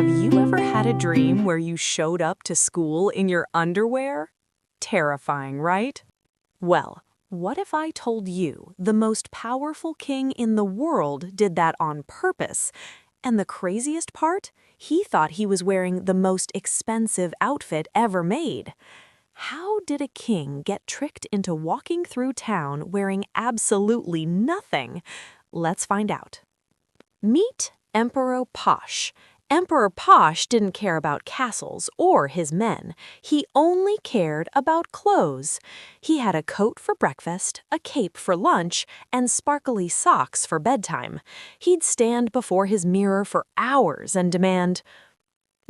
Have you ever had a dream where you showed up to school in your underwear? Terrifying, right? Well, what if I told you the most powerful king in the world did that on purpose? And the craziest part? He thought he was wearing the most expensive outfit ever made. How did a king get tricked into walking through town wearing absolutely nothing? Let's find out. Meet Emperor Posh. Emperor Posh didn't care about castles or his men. He only cared about clothes. He had a coat for breakfast, a cape for lunch, and sparkly socks for bedtime. He'd stand before his mirror for hours and demand,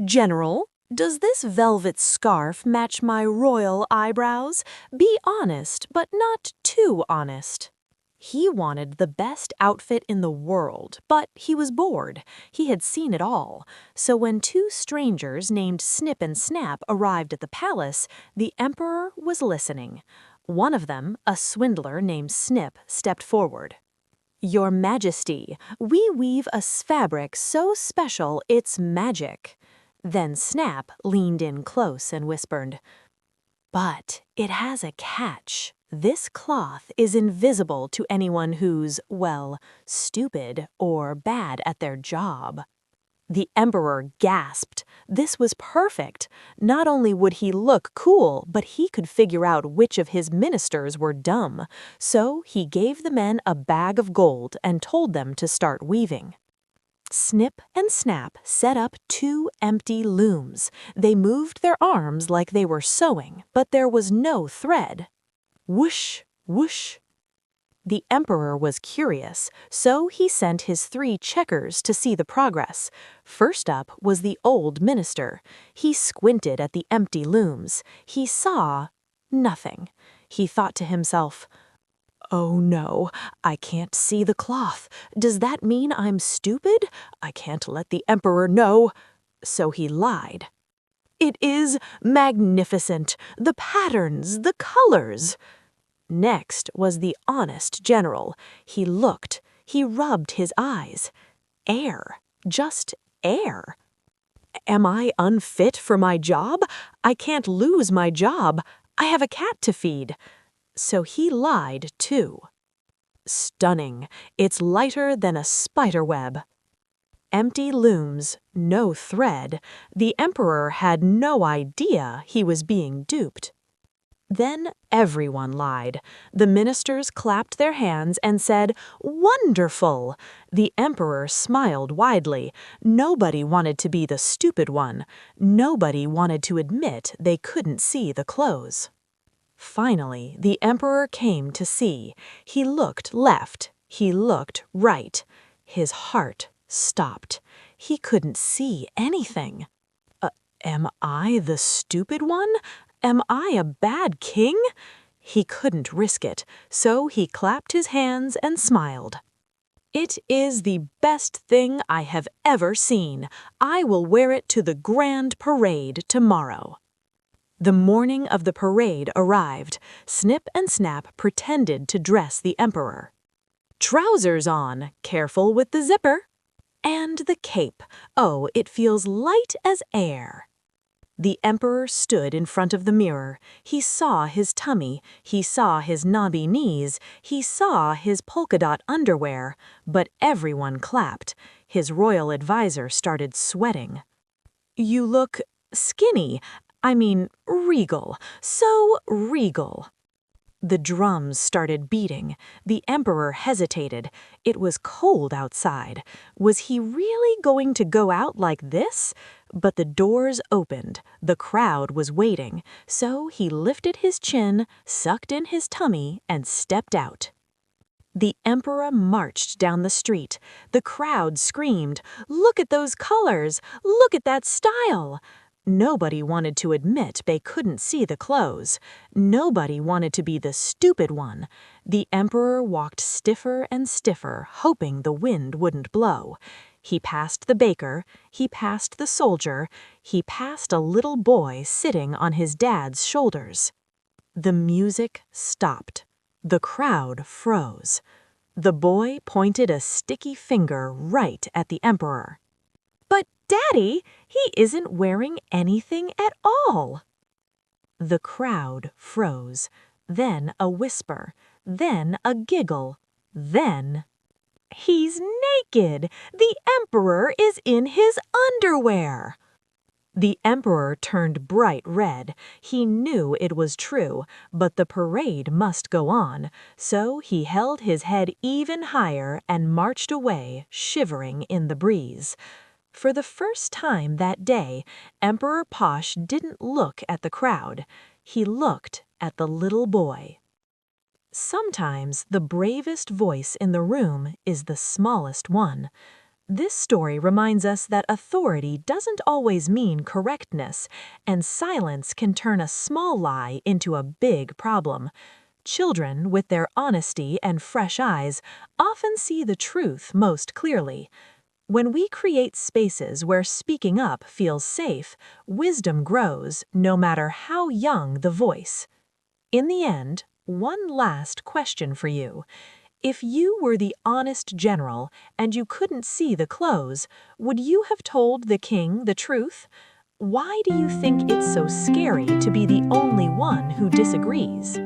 "General, does this velvet scarf match my royal eyebrows? Be honest, but not too honest." He wanted the best outfit in the world, but he was bored. He had seen it all. So when two strangers named Snip and Snap arrived at the palace, the emperor was listening. One of them, a swindler named Snip, stepped forward. "Your Majesty, we weave a fabric so special it's magic." Then Snap leaned in close and whispered, "But it has a catch. This cloth is invisible to anyone who's, well, stupid or bad at their job." The emperor gasped. This was perfect. Not only would he look cool, but he could figure out which of his ministers were dumb. So he gave the men a bag of gold and told them to start weaving. Snip and Snap set up two empty looms. They moved their arms like they were sewing, but there was no thread. Whoosh, whoosh. The emperor was curious, so he sent his 3 checkers to see the progress. First up was the old minister. He squinted at the empty looms. He saw nothing. He thought to himself, "Oh no, I can't see the cloth. Does that mean I'm stupid? I can't let the emperor know." So he lied. "It is magnificent. The patterns, the colors." Next was the honest general. He looked. He rubbed his eyes. Air. Just air. "Am I unfit for my job? I can't lose my job. I have a cat to feed." So he lied too. Stunning. It's lighter than a spider web. Empty looms, no thread. The emperor had no idea he was being duped. Then everyone lied. The ministers clapped their hands and said, "Wonderful!" The emperor smiled widely. Nobody wanted to be the stupid one. Nobody wanted to admit they couldn't see the clothes. Finally, the emperor came to see. He looked left. He looked right. His heart stopped. He couldn't see anything. Am I the stupid one? Am I a bad king?" He couldn't risk it, so he clapped his hands and smiled. "It is the best thing I have ever seen. I will wear it to the grand parade tomorrow." The morning of the parade arrived. Snip and Snap pretended to dress the emperor. "Trousers on, careful with the zipper." "And the cape. Oh, it feels light as air." The emperor stood in front of the mirror. He saw his tummy, he saw his knobby knees, he saw his polka-dot underwear, but everyone clapped. His royal advisor started sweating. "You look skinny. I mean, regal. So regal." The drums started beating. The emperor hesitated. It was cold outside. Was he really going to go out like this? But the doors opened. The crowd was waiting. So he lifted his chin, sucked in his tummy, and stepped out. The emperor marched down the street. The crowd screamed, "Look at those colors! Look at that style!" Nobody wanted to admit they couldn't see the clothes. Nobody wanted to be the stupid one. The emperor walked stiffer and stiffer, hoping the wind wouldn't blow. He passed the baker, he passed the soldier, he passed a little boy sitting on his dad's shoulders. The music stopped. The crowd froze. The boy pointed a sticky finger right at the emperor. "But Daddy, he isn't wearing anything at all." The crowd froze, then a whisper, then a giggle, then, "He's naked! The Emperor is in his underwear!" The Emperor turned bright red. He knew it was true, but the parade must go on, so he held his head even higher and marched away, shivering in the breeze. For the first time that day, Emperor Posh didn't look at the crowd. He looked at the little boy. Sometimes the bravest voice in the room is the smallest one. This story reminds us that authority doesn't always mean correctness, and silence can turn a small lie into a big problem. Children, with their honesty and fresh eyes, often see the truth most clearly. When we create spaces where speaking up feels safe, wisdom grows, no matter how young the voice. In the end, one last question for you. If you were the honest general and you couldn't see the clothes, would you have told the king the truth? Why do you think it's so scary to be the only one who disagrees?